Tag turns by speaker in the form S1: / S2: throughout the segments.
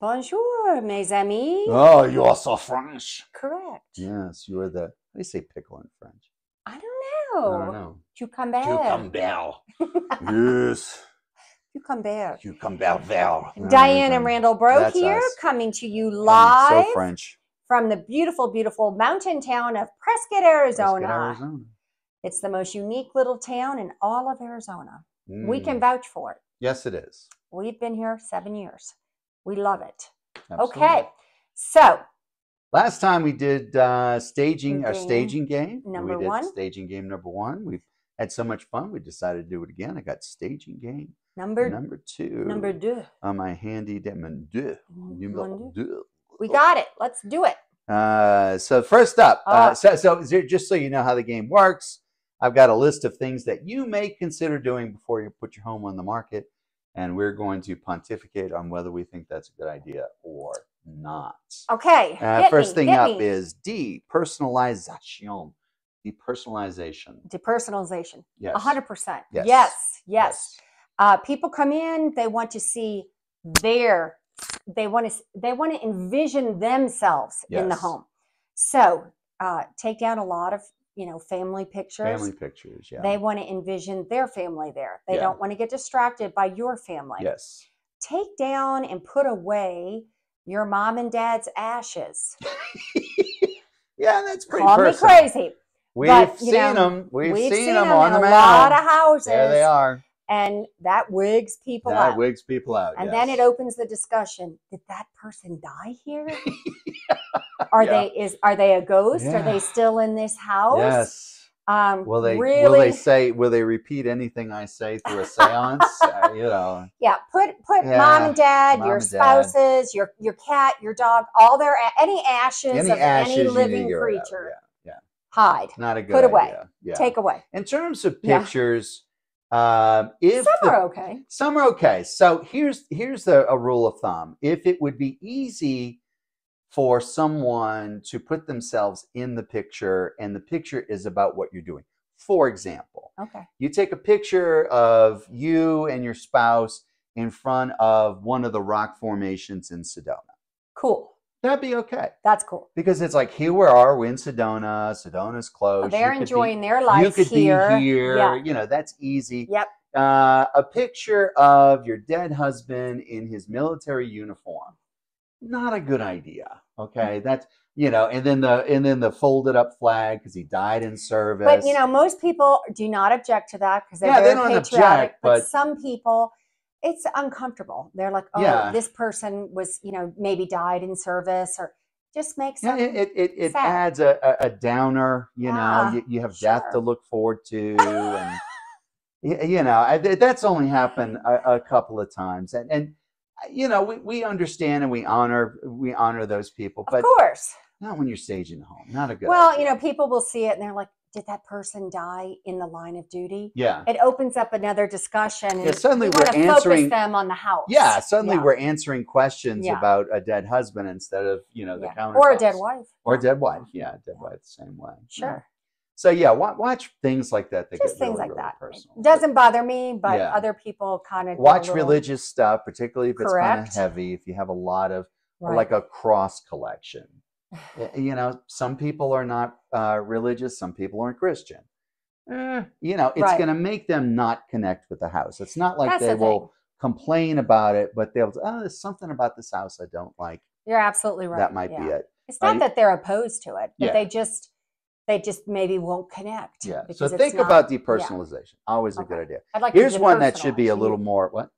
S1: Bonjour, mes amis.
S2: Oh, you are so French.
S1: Correct.
S2: Yes, you are the, how do you say pickle in French?
S1: I don't know.
S2: I don't know.
S1: Cucumber.
S2: Cucumber. Yes.
S1: Cucumber.
S2: Cucumber vert.
S1: Diane and Randall Breaux here,
S2: us.
S1: coming to you live
S2: So French.
S1: from the beautiful, beautiful mountain town of Prescott, Arizona.
S2: Prescott, Arizona.
S1: It's the most unique little town in all of Arizona. We can vouch for it.
S2: Yes, it is.
S1: We've been here 7 years. We love it.
S2: Absolutely.
S1: Okay, so
S2: last time we did staging game.
S1: Number
S2: we did
S1: one.
S2: Staging game number 1. We've had so much fun. We decided to do it again. I got staging game number 2.
S1: Number 2.
S2: On my handy numéro 2.
S1: We got it. Let's do it.
S2: So first up, so just so you know how the game works, I've got a list of things that you may consider doing before you put your home on the market, and we're going to pontificate on whether we think that's a good idea or not.
S1: Okay.
S2: First thing up is depersonalization. Depersonalization.
S1: Depersonalization.
S2: Yes.
S1: 100%.
S2: Yes.
S1: Yes. People come in, they want to see they want to envision themselves in the home. So take down a lot of family pictures.
S2: Family pictures, yeah.
S1: They want to envision their family there. They don't want to get distracted by your family.
S2: Yes.
S1: Take down and put away your mom and dad's ashes.
S2: Yeah, that's pretty
S1: Call
S2: personal.
S1: me crazy.
S2: We've seen them. We've seen them on the mound.
S1: A lot of houses.
S2: There they are.
S1: And that wigs people out.
S2: That wigs people out,
S1: and then it opens the discussion. Did that person die here? Are they a ghost?
S2: Yeah.
S1: Are they still in this house?
S2: Yes. Will they repeat anything I say through a seance?
S1: Yeah, put mom and dad, your spouses, your cat, your dog, all their any ashes of any living creature. Hide.
S2: Not a good
S1: Put away.
S2: idea. Yeah.
S1: Take away.
S2: In terms of pictures,
S1: some are okay.
S2: Some are okay. So here's a rule of thumb. If it would be easy for someone to put themselves in the picture, and the picture is about what you're doing. For example, you take a picture of you and your spouse in front of one of the rock formations in Sedona.
S1: Cool.
S2: That'd be okay.
S1: That's cool.
S2: Because it's like, here we are, we're in Sedona. Sedona's close.
S1: They're enjoying their life here.
S2: You could be here.
S1: Yeah.
S2: That's easy.
S1: Yep.
S2: A picture of your dead husband in his military uniform. Not a good idea. Okay. That's, and then the folded up flag because he died in service.
S1: But, most people do not object to that because they're very patriotic. But some people, it's uncomfortable. They're like, this person was, maybe died in service, or just makes
S2: it adds a downer. You have death to look forward to, and that's only happened a couple of times, and we understand and we honor those people, but
S1: of course
S2: not when you're staging the home. Not a good idea.
S1: People will see it and they're like, did that person die in the line of duty?
S2: Yeah.
S1: It opens up another discussion. And
S2: suddenly we're answering
S1: them on the house.
S2: Yeah. Suddenly we're answering questions about a dead husband instead of, the counter.
S1: Or a dead wife.
S2: Or a dead wife. Yeah. Dead wife the same way.
S1: Sure.
S2: So watch things like that.
S1: Just things like that. Personal. It doesn't bother me, but other people kind of
S2: watch religious stuff, particularly if it's kind of heavy. If you have a lot of like a cross collection. Some people are not religious. Some people aren't Christian. It's going to make them not connect with the house. It's not like they will complain about it, but they'll, there's something about this house I don't like.
S1: You're absolutely right.
S2: That might be it.
S1: It's not that they're opposed to it, but they just maybe won't connect.
S2: Yeah. So think about depersonalization. Always a good idea. Here's one that should be a little more, what?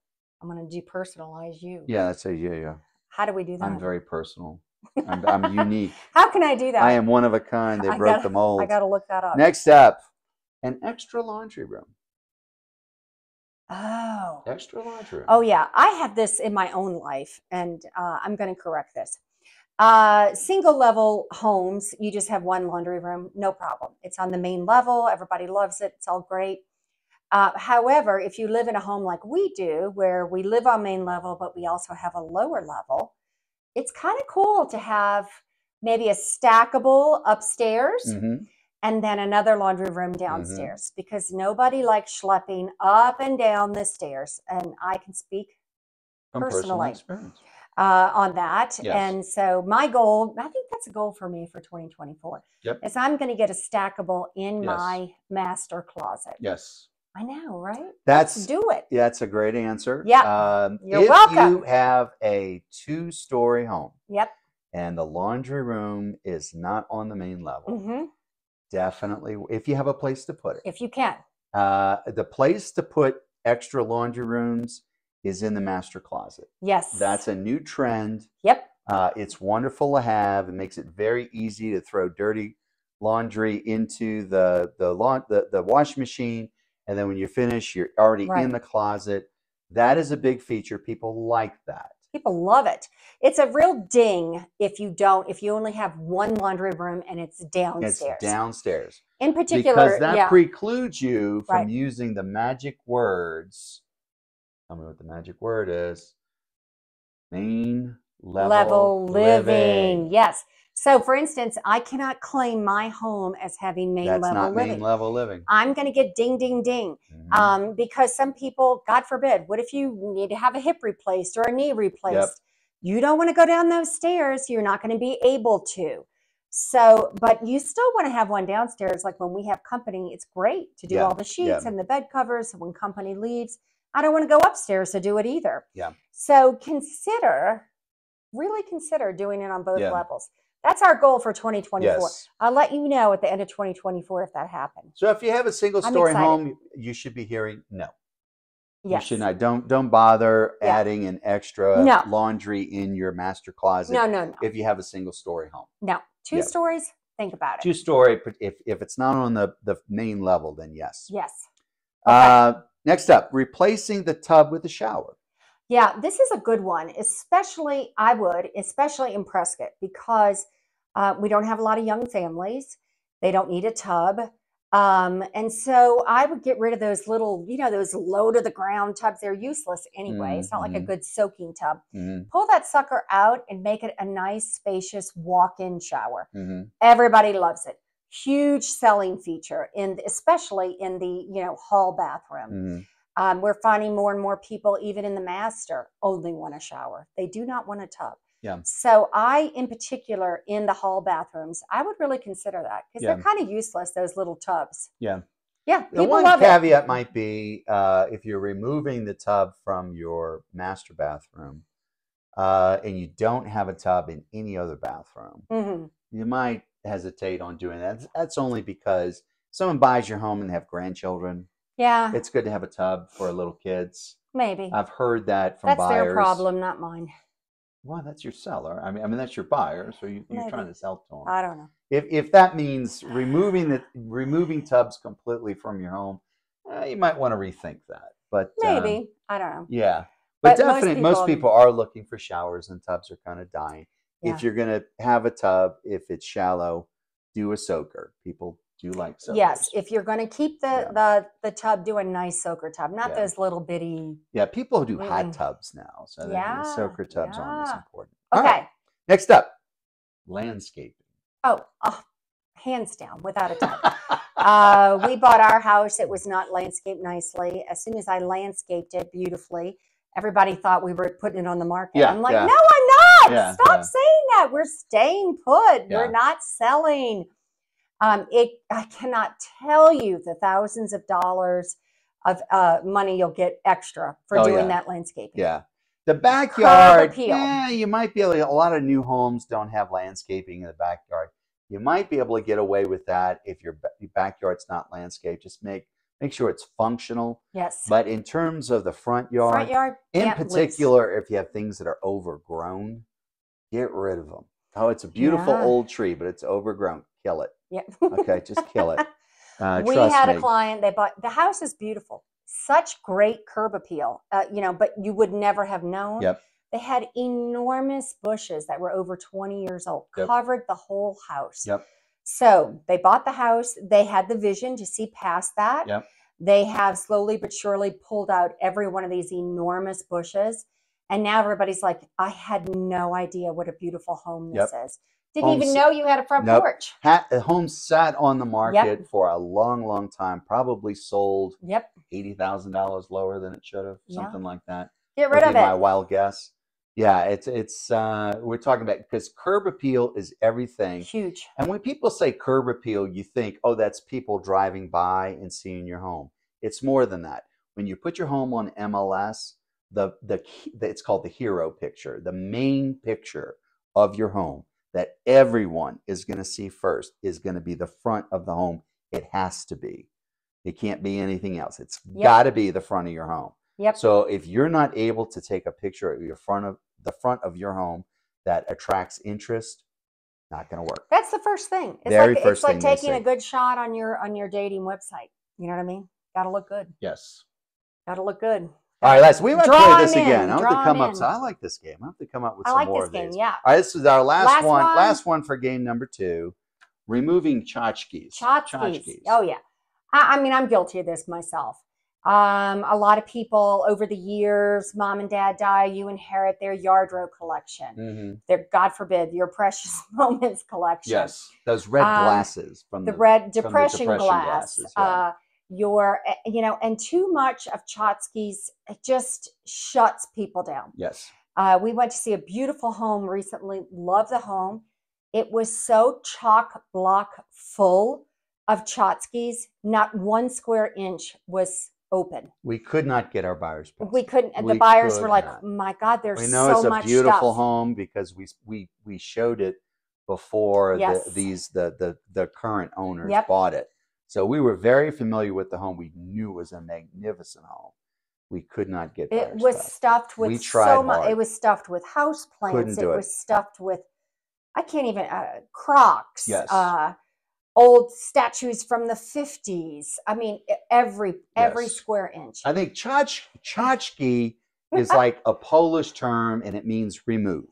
S1: I'm going to depersonalize you.
S2: Yeah, that's yeah.
S1: How do we do that?
S2: I'm very personal. I'm unique.
S1: How can I do that?
S2: I am one of a kind. They broke the mold.
S1: I got to look that up.
S2: Next up, an extra laundry room.
S1: Oh.
S2: Extra laundry room.
S1: Oh, yeah. I have this in my own life, and I'm going to correct this. Single level homes, you just have one laundry room, no problem. It's on the main level. Everybody loves it. It's all great. However, if you live in a home like we do, where we live on main level, but we also have a lower level, it's kind of cool to have maybe a stackable upstairs and then another laundry room downstairs, because nobody likes schlepping up and down the stairs. And I can speak
S2: personal
S1: personally
S2: experience.
S1: on that.
S2: Yes.
S1: And so my goal, I think that's a goal for me for 2024,
S2: Yep.
S1: is I'm going to get a stackable in
S2: Yes.
S1: my master closet.
S2: Yes.
S1: I know, right?
S2: Let's
S1: do it.
S2: Yeah, that's a great answer.
S1: Yeah. You're
S2: if
S1: welcome.
S2: you have a 2-story home,
S1: Yep.
S2: and the laundry room is not on the main level,
S1: Mm-hmm.
S2: definitely, if you have a place to put it.
S1: If you can.
S2: The place to put extra laundry rooms is in the master closet.
S1: Yes.
S2: That's a new trend.
S1: Yep.
S2: It's wonderful to have. It makes it very easy to throw dirty laundry into the washing machine, and then when you finish, you're already in the closet. That is a big feature. People like that.
S1: People love it. It's a real ding if you only have one laundry room and it's downstairs.
S2: It's downstairs.
S1: In particular,
S2: because that precludes you from using the magic words. Tell me what the magic word is. Main level living.
S1: Yes. So, for instance, I cannot claim my home as having main level living.
S2: That's not main level living.
S1: I'm going to get ding, ding, ding. Because some people, God forbid, what if you need to have a hip replaced or a knee replaced?
S2: Yep.
S1: You don't want to go down those stairs. You're not going to be able to. So, but you still want to have one downstairs. Like when we have company, it's great to do all the sheets and the bed covers. When company leaves, I don't want to go upstairs to do it either.
S2: Yeah.
S1: So really consider doing it on both levels. That's our goal for 2024.
S2: Yes.
S1: I'll let you know at the end of 2024 if that happens.
S2: So if you have a single-story home, you should be hearing no.
S1: Yes.
S2: You should not. Don't bother adding an extra laundry in your master closet.
S1: No.
S2: If you have a single-story home.
S1: No. 2 stories, think about it.
S2: 2-story, if it's not on the main level, then yes.
S1: Yes. Okay.
S2: Next up, replacing the tub with a shower.
S1: Yeah, this is a good one, especially in Prescott, because we don't have a lot of young families. They don't need a tub. And so I would get rid of those little, those low to the ground tubs. They're useless anyway. It's not like a good soaking tub. Pull that sucker out and make it a nice, spacious walk-in shower. Everybody loves it. Huge selling feature, especially in the, hall bathroom. We're finding more and more people, even in the master, only want a shower. They do not want a tub.
S2: Yeah.
S1: So in particular, in the hall bathrooms, I would really consider that because they're kind of useless, those little tubs.
S2: Yeah.
S1: Yeah.
S2: The one caveat might be if you're removing the tub from your master bathroom and you don't have a tub in any other bathroom, you might hesitate on doing that. That's only because someone buys your home and they have grandchildren.
S1: Yeah.
S2: It's good to have a tub for little kids.
S1: Maybe.
S2: I've heard that from buyers.
S1: That's their problem, not mine.
S2: Well, that's your seller. I mean, that's your buyer. So you're trying to sell to them.
S1: I don't know.
S2: If that means removing tubs completely from your home, you might want to rethink that. But
S1: maybe I don't know.
S2: Yeah, but definitely, most people are looking for showers, and tubs are kind of dying. Yeah. If you're gonna have a tub, if it's shallow, do a soaker. People do like soakers.
S1: Yes, if you're going to keep the tub, do a nice soaker tub, not those little bitty.
S2: Yeah, people do hot tubs now, so the soaker tubs aren't as important.
S1: Okay.
S2: Right. Next up, landscaping.
S1: Oh, hands down, without a doubt. We bought our house. It was not landscaped nicely. As soon as I landscaped it beautifully, everybody thought we were putting it on the market. I'm like, no, I'm not. Stop saying that. We're staying put. We're not selling. I cannot tell you the thousands of dollars of money you'll get extra for doing that landscaping.
S2: Yeah. The backyard, you might be able to, a lot of new homes don't have landscaping in the backyard. You might be able to get away with that if your backyard's not landscaped. Just make sure it's functional.
S1: Yes.
S2: But in terms of the front yard in particular, if you have things that are overgrown, get rid of them. Oh, it's a beautiful old tree, but it's overgrown. Kill it.
S1: Yeah.
S2: Okay, just kill it.
S1: We had a client, they bought, the house is beautiful. Such great curb appeal, but you would never have known.
S2: Yep.
S1: They had enormous bushes that were over 20 years old, covered the whole house.
S2: Yep.
S1: So they bought the house. They had the vision to see past that.
S2: Yep.
S1: They have slowly but surely pulled out every one of these enormous bushes. And now everybody's like, I had no idea what a beautiful home this is. Didn't even know you had a front porch.
S2: The home sat on the market for a long, long time. Probably sold $80,000 lower than it should have, something like that.
S1: Get rid
S2: would
S1: of
S2: be my
S1: it.
S2: wild guess. Yeah, it's we're talking about, because curb appeal is everything.
S1: Huge.
S2: And when people say curb appeal, you think, oh, that's people driving by and seeing your home. It's more than that. When you put your home on MLS, it's called the hero picture, the main picture of your home that everyone is going to see first is going to be the front of the home. It has to be. It can't be anything else. It's got to be the front of your home.
S1: Yep.
S2: So if you're not able to take a picture of the front of your home that attracts interest, not going to work.
S1: That's the first thing. It's like taking a good shot on your dating website. You know what I mean? Got to look good.
S2: Yes.
S1: Got to look good.
S2: All right, let's. We might play this again. I have to come up. So I like this game. I have to come up with some more of these.
S1: Yeah.
S2: All right, this is our last one. Last one for game number 2. Removing tchotchkes.
S1: Tchotchkes. Oh yeah. I mean, I'm guilty of this myself. A lot of people over the years, mom and dad die, you inherit their Yardrobe collection. Their, God forbid, your Precious Moments collection.
S2: Yes, those red glasses from
S1: the red depression
S2: glasses.
S1: Yeah. And too much of tchotchkes, it just shuts people down.
S2: Yes.
S1: We went to see a beautiful home recently. Love the home. It was so chock block full of tchotchkes. Not 1 square inch was open.
S2: We could not get our buyers passed.
S1: We couldn't. And the buyers were like, my God, there's so much stuff. We know it's a beautiful
S2: home because we showed it before the current owners bought it. So we were very familiar with the home. We knew it was a magnificent home. We could not get buyers
S1: passed. It was stuffed with so much. It was stuffed with house plants. It was stuffed with, I can't even, Crocs.
S2: Yes.
S1: Old statues from the 50s. I mean, every square inch.
S2: I think tchotchke is like a Polish term, and it means remove.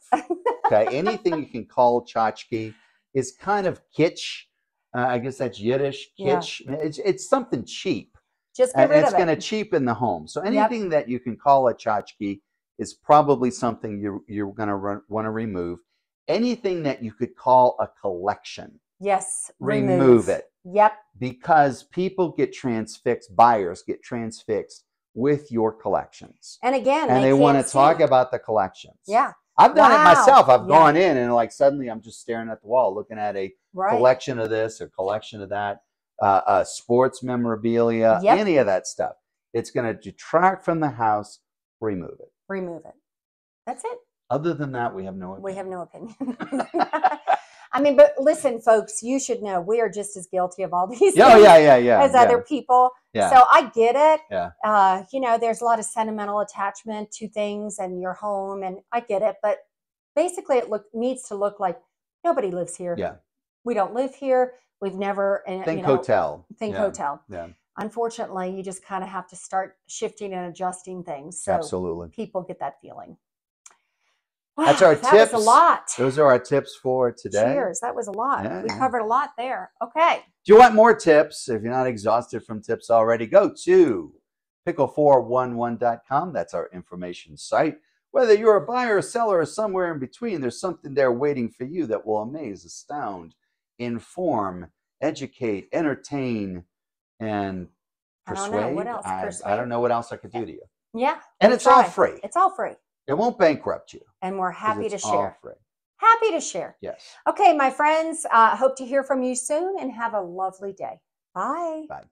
S2: Okay, anything you can call tchotchke is kind of kitsch. I guess that's Yiddish, kitsch. Yeah. It's something cheap.
S1: Just get rid of it.
S2: It's going to cheapen the home. So anything that you can call a tchotchke is probably something you're going to want to remove. Anything that you could call a collection.
S1: Yes.
S2: Remove it.
S1: Yep.
S2: Because people get transfixed, buyers get transfixed with your collections.
S1: And again,
S2: they want to talk about the collections.
S1: Yeah.
S2: I've done it myself. I've gone in and like suddenly I'm just staring at the wall, looking at a collection of this or collection of that, sports memorabilia, any of that stuff. It's going to detract from the house. Remove it.
S1: Remove it. That's it.
S2: Other than that, we have no opinion.
S1: We have no opinion. I mean, but listen, folks, you should know we are just as guilty of all these things as other people. Yeah. So I get it. Yeah. There's a lot of sentimental attachment to things and your home, and I get it. But basically, it needs to look like nobody lives here.
S2: Yeah.
S1: We don't live here. We've never.
S2: Think hotel.
S1: Think hotel.
S2: Yeah.
S1: Unfortunately, you just kind of have to start shifting and adjusting things. So
S2: absolutely.
S1: People get that feeling.
S2: Wow, that's our tips.
S1: That was a lot.
S2: Those are our tips for today.
S1: Cheers. That was a lot. We covered a lot there. Okay.
S2: Do you want more tips? If you're not exhausted from tips already, go to pickle411.com. That's our information site. Whether you're a buyer, a seller, or somewhere in between, there's something there waiting for you that will amaze, astound, inform, educate, entertain, and persuade.
S1: I don't know what else.
S2: I don't know what else I could do to you.
S1: Yeah.
S2: And it's all free.
S1: It's all free.
S2: It won't bankrupt you.
S1: And we're happy to share.
S2: All free.
S1: Happy to share.
S2: Yes.
S1: Okay, my friends, hope to hear from you soon and have a lovely day. Bye.
S2: Bye.